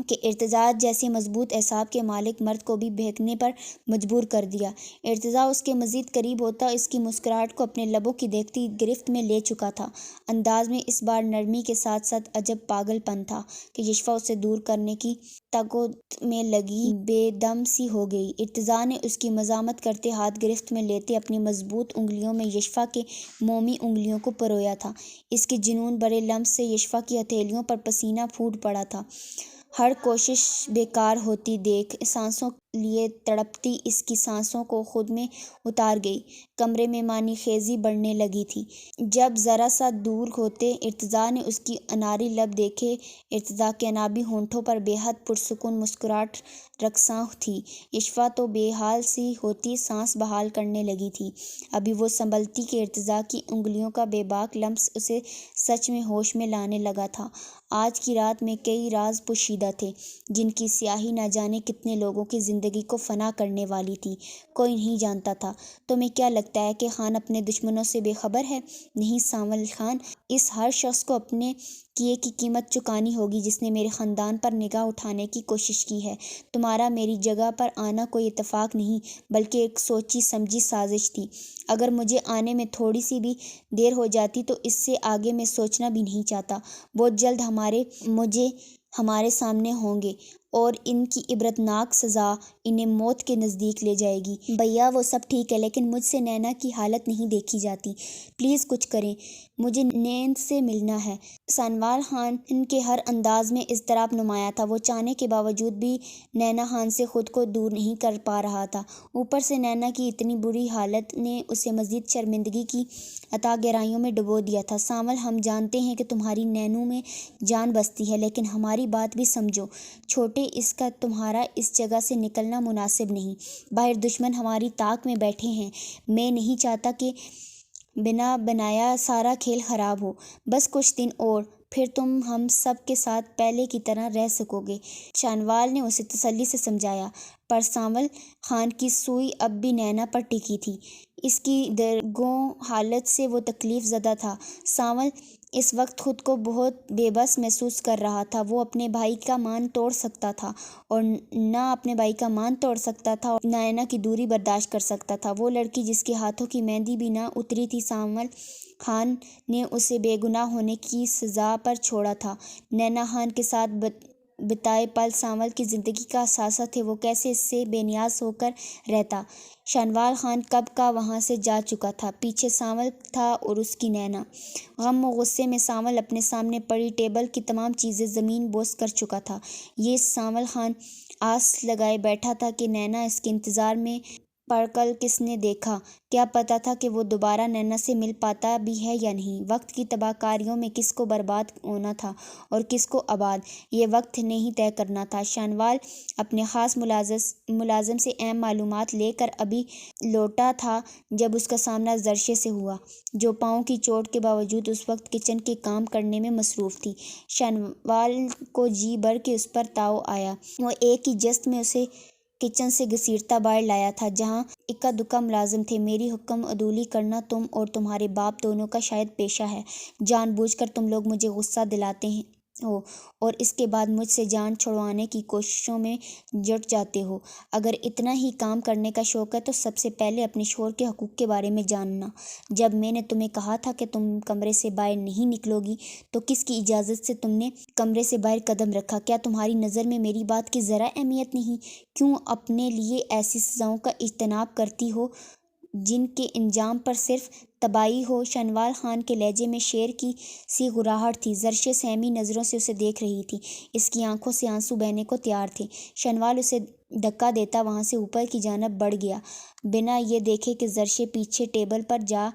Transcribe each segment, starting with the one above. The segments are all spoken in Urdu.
کہ ارتجاع جیسے مضبوط اعصاب کے مالک مرد کو بھی بہکنے پر مجبور کر دیا۔ ارتجاع اس کے مزید قریب ہوتا اس کی مسکراہٹ کو اپنے لبوں کی دیکھتی گرفت میں لے چکا تھا۔ انداز میں اس بار نرمی کے ساتھ ساتھ عجب پاگل پن تھا کہ یشفا اسے دور کرنے کی تگود میں لگی بے دم سی ہو گئی۔ ارتجاع نے اس کی مزاحمت کرتے ہاتھ گرفت میں لیتے اپنی مضبوط انگلیوں میں یشفا کے مومی انگلیوں کو پرویا تھا۔ اس کے جنون بھرے لمس سے یشفا کی ہتھیلیوں پر پسینہ پھوٹ پڑا تھا۔ ہر کوشش بیکار ہوتی دیکھ سانسوں لیے تڑپتی اس کی سانسوں کو خود میں اتار گئی۔ کمرے میں معنی خیزی بڑھنے لگی تھی۔ جب ذرا سا دور ہوتے ارتجاع نے اس کی اناری لب دیکھے۔ ارتجاع کے انابی ہونٹوں پر بے حد پرسکون مسکراہٹ رقصاں تھی۔ یشفا تو بے حال سی ہوتی سانس بحال کرنے لگی تھی۔ ابھی وہ سنبھلتی کہ ارتجاع کی انگلیوں کا بے باک لمس اسے سچ میں ہوش میں لانے لگا تھا۔ آج کی رات میں کئی راز پوشیدہ تھے جن کی سیاہی نہ جانے کتنے لوگوں کی زندگی کو فنا کرنے والی تھی۔ کوئی نہیں جانتا تھا۔ تمہیں کیا لگتا ہے کہ خان اپنے دشمنوں سے بے خبر ہے؟ نہیں سانول خان، اس ہر شخص کو اپنے کیے کی قیمت چکانی ہوگی جس نے میرے خاندان پر نگاہ اٹھانے کی کوشش کی ہے۔ تمہارا میری جگہ پر آنا کوئی اتفاق نہیں بلکہ ایک سوچی سمجھی سازش تھی۔ اگر مجھے آنے میں تھوڑی سی بھی دیر ہو جاتی تو اس سے آگے میں سوچنا بھی نہیں چاہتا۔ بہت جلد مجھے ہمارے سامنے ہوں گے اور ان کی عبرتناک سزا انہیں موت کے نزدیک لے جائے گی۔ بھیا وہ سب ٹھیک ہے لیکن مجھ سے نینا کی حالت نہیں دیکھی جاتی۔ پلیز کچھ کریں، مجھے نیند سے ملنا ہے۔ سانول خان کے ہر انداز میں اضطراب نمایاں تھا۔ وہ چاہنے کے باوجود بھی نینا خان سے خود کو دور نہیں کر پا رہا تھا۔ اوپر سے نینا کی اتنی بری حالت نے اسے مزید شرمندگی کی اتھاہ گہرائیوں میں ڈبو دیا تھا۔ سانول ہم جانتے ہیں کہ تمہاری نینو میں جان بستی ہے لیکن ہماری بات بھی سمجھو۔ چھوٹے اس کا تمہارا اس جگہ سے نکلنا مناسب نہیں۔ باہر دشمن ہماری طاق میں بیٹھے ہیں۔ میں نہیں چاہتا کہ بنا بنایا سارا کھیل خراب ہو۔ بس کچھ دن اور پھر تم ہم سب کے ساتھ پہلے کی طرح رہ سکو گے۔ سانول نے اسے تسلی سے سمجھایا۔ پر سانول خان کی سوئی اب بھی نینا پر ٹکی تھی۔ اس کی درگوں حالت سے وہ تکلیف زدہ تھا۔ سانول اس وقت خود کو بہت بے بس محسوس کر رہا تھا۔ وہ اپنے بھائی کا مان توڑ سکتا تھا اور نہ اپنے بھائی کا مان توڑ سکتا تھا اور نینا کی دوری برداشت کر سکتا تھا۔ وہ لڑکی جس کے ہاتھوں کی مہندی بھی نہ اتری تھی، سانول خان نے اسے بے گناہ ہونے کی سزا پر چھوڑا تھا۔ نینا خان کے ساتھ بتائے پل سانول کی زندگی کا اثاثہ تھے۔ وہ کیسے اس سے بے نیاز ہو کر رہتا؟ سانول خان کب کا وہاں سے جا چکا تھا۔ پیچھے سانول تھا اور اس کی نینا۔ غم و غصے میں سانول اپنے سامنے پڑی ٹیبل کی تمام چیزیں زمین بوس کر چکا تھا۔ یہ سانول خان آس لگائے بیٹھا تھا کہ نینا اس کے انتظار میں پر کل کس نے دیکھا؟ کیا پتا تھا کہ وہ دوبارہ نینا سے مل پاتا بھی ہے یا نہیں؟ وقت کی تباہ کاریوں میں کس کو برباد ہونا تھا اور کس کو آباد، یہ وقت نے ہی طے کرنا تھا۔ سانول اپنے خاص ملازم سے اہم معلومات لے کر ابھی لوٹا تھا جب اس کا سامنا زرشے سے ہوا، جو پاؤں کی چوٹ کے باوجود اس وقت کچن کے کام کرنے میں مصروف تھی۔ سانول کو جی بھر کے اس پر تاؤ آیا۔ وہ ایک ہی جست میں اسے کچن سے گھسیٹتا باہر لایا تھا جہاں اکا دکا ملازم تھے۔ میری حکم عدولی کرنا تم اور تمہارے باپ دونوں کا شاید پیشہ ہے۔ جان بوجھ کر تم لوگ مجھے غصہ دلاتے ہو اور اس کے بعد مجھ سے جان چھڑوانے کی کوششوں میں جٹ جاتے ہو۔ اگر اتنا ہی کام کرنے کا شوق ہے تو سب سے پہلے اپنے شوہر کے حقوق کے بارے میں جاننا۔ جب میں نے تمہیں کہا تھا کہ تم کمرے سے باہر نہیں نکلو گی تو کس کی اجازت سے تم نے کمرے سے باہر قدم رکھا؟ کیا تمہاری نظر میں میری بات کی ذرا اہمیت نہیں؟ کیوں اپنے لیے ایسی سزاؤں کا اجتناب کرتی ہو جن کے انجام پر صرف تباہی ہو؟ سانول خان کے لہجے میں شیر کی سی غراہٹ تھی۔ زرشے سہمی نظروں سے اسے دیکھ رہی تھی۔ اس کی آنکھوں سے آنسو بہنے کو تیار تھے۔ سانول اسے دھکا دیتا وہاں سے اوپر کی جانب بڑھ گیا بنا یہ دیکھے کہ زرشے پیچھے ٹیبل پر جا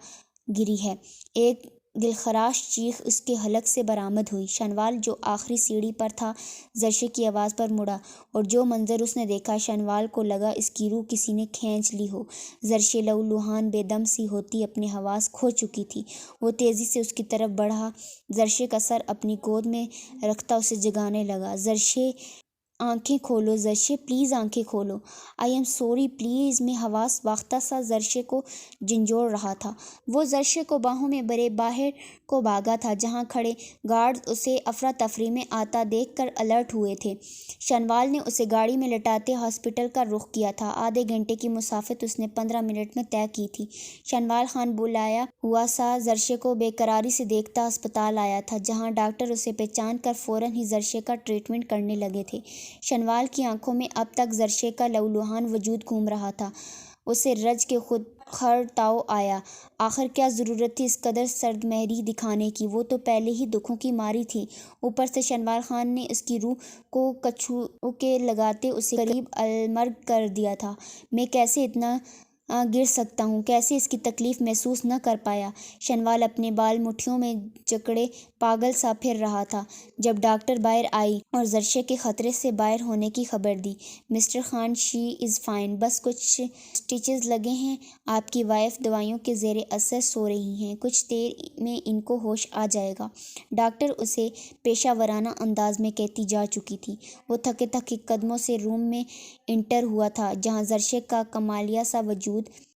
گری ہے۔ ایک دلخراش چیخ اس کے حلق سے برآمد ہوئی۔ سانول جو آخری سیڑھی پر تھا زرشے کی آواز پر مڑا اور جو منظر اس نے دیکھا سانول کو لگا اس کی روح کسی نے کھینچ لی ہو۔ زرشے لہولہان بے دم سی ہوتی اپنے حواس کھو چکی تھی۔ وہ تیزی سے اس کی طرف بڑھا، زرشے کا سر اپنی گود میں رکھتا اسے جگانے لگا۔ زرشے آنکھیں کھولو زرشے، پلیز آنکھیں کھولو۔ آئی ایم سوری پلیز میں حواس باختہ سا زرشے کو جھنجھوڑ رہا تھا۔ وہ زرشے کو باہوں میں بھرے باہر کو بھاگا تھا جہاں کھڑے گارڈز اسے افراتفری میں آتا دیکھ کر الرٹ ہوئے تھے۔ شنوال نے اسے گاڑی میں لٹاتے ہاسپٹل کا رخ کیا تھا۔ آدھے گھنٹے کی مسافت اس نے 15 منٹ میں طے کی تھی۔ شنوال خان بلایا ہوا سا زرشے کو بے قراری سے دیکھتا ہسپتال آیا تھا جہاں ڈاکٹر اسے پہچان کر فوراً ہی زرشے کا ٹریٹمنٹ کرنے لگے تھے۔ شنوال کی آنکھوں میں اب تک زرشے کا لہولہان وجود گھوم رہا تھا۔ اسے رج کے خود خر تاؤ آیا۔ آخر کیا ضرورت تھی اس قدر سرد مہری دکھانے کی؟ وہ تو پہلے ہی دکھوں کی ماری تھی، اوپر سے شنوال خان نے اس کی روح کو کچھوکے لگاتے اسے قریب المرگ کر دیا تھا۔ میں کیسے اتنا گر سکتا ہوں؟ کیسے اس کی تکلیف محسوس نہ کر پایا؟ شنوال اپنے بال مٹھیوں میں جکڑے پاگل سا پھر رہا تھا جب ڈاکٹر باہر آئی اور زرشے کے خطرے سے باہر ہونے کی خبر دی۔ Mister Khan she is fine, بس کچھ سٹچز لگے ہیں۔ آپ کی وائف دوائیوں کے زیر اثر سو رہی ہیں، کچھ دیر میں ان کو ہوش آ جائے گا۔ ڈاکٹر اسے پیشہ ورانہ انداز میں کہتی جا چکی تھی۔ وہ تھکے تھکے قدموں سے روم میں انٹر ہوا تھا جہاں زرشے کا کمالیہ سا وجود